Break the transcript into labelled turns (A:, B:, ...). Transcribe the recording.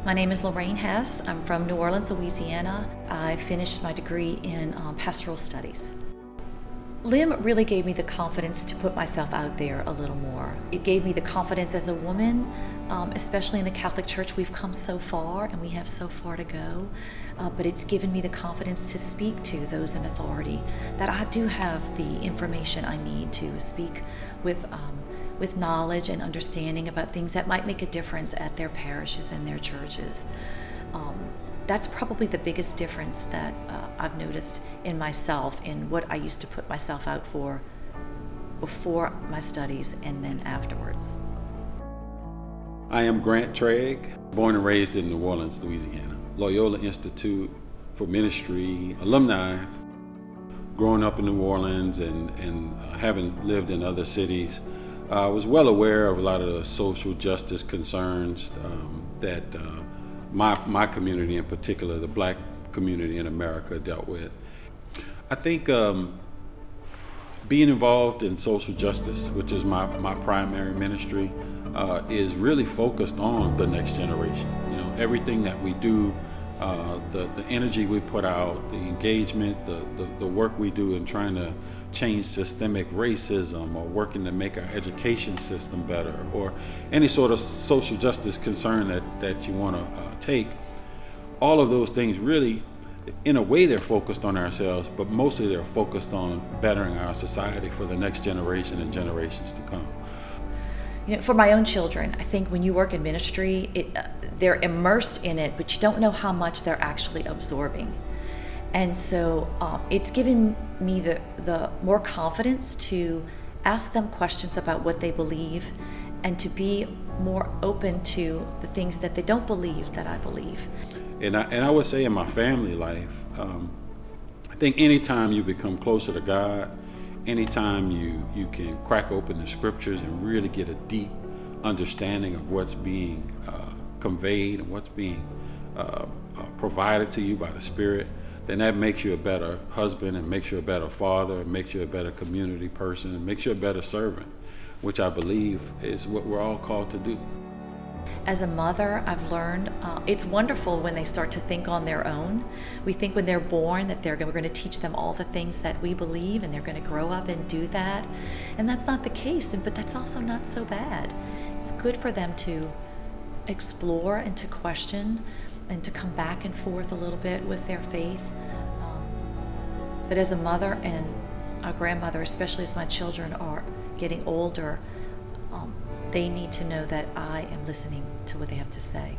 A: My name is Lorraine Hess. I'm from New Orleans, Louisiana. I finished my degree in pastoral studies. LIM really gave me the confidence to put myself out there a little more. It gave me the confidence as a woman, especially in the Catholic Church. We've come so far and we have so far to go, but it's given me the confidence to speak to those in authority, that I do have the information I need to speak with knowledge and understanding about things that might make a difference at their parishes and their churches. That's probably the biggest difference that I've noticed in myself, in what I used to put myself out for before my studies and then afterwards.
B: I am Grant Trigg, born and raised in New Orleans, Louisiana. Loyola Institute for Ministry alumni. Growing up in New Orleans and having lived in other cities, I was well aware of a lot of the social justice concerns that my community in particular, the Black community in America, dealt with. I think being involved in social justice, which is my primary ministry, is really focused on the next generation. You know, everything that we do, the energy we put out, the engagement, the work we do in trying to change systemic racism, or working to make our education system better, or any sort of social justice concern that you want to take, all of those things really, in a way, they're focused on ourselves, but mostly they're focused on bettering our society for the next generation and generations to come.
A: You know, for my own children, I think when you work in ministry, they're immersed in it, but you don't know how much they're actually absorbing. And so it's given me the more confidence to ask them questions about what they believe, and to be more open to the things that they don't believe that I believe.
B: And I would say in my family life, I think anytime you become closer to God, anytime you can crack open the scriptures and really get a deep understanding of what's being conveyed and what's being provided to you by the Spirit, then that makes you a better husband, and makes you a better father, and makes you a better community person, and makes you a better servant, which I believe is what we're all called to do.
A: As a mother, I've learned it's wonderful when they start to think on their own. We think when they're born that we're going to teach them all the things that we believe, and they're going to grow up and do that. And that's not the case, but that's also not so bad. It's good for them to explore and to question and to come back and forth a little bit with their faith. But as a mother and a grandmother, especially as my children are getting older, they need to know that I am listening to what they have to say.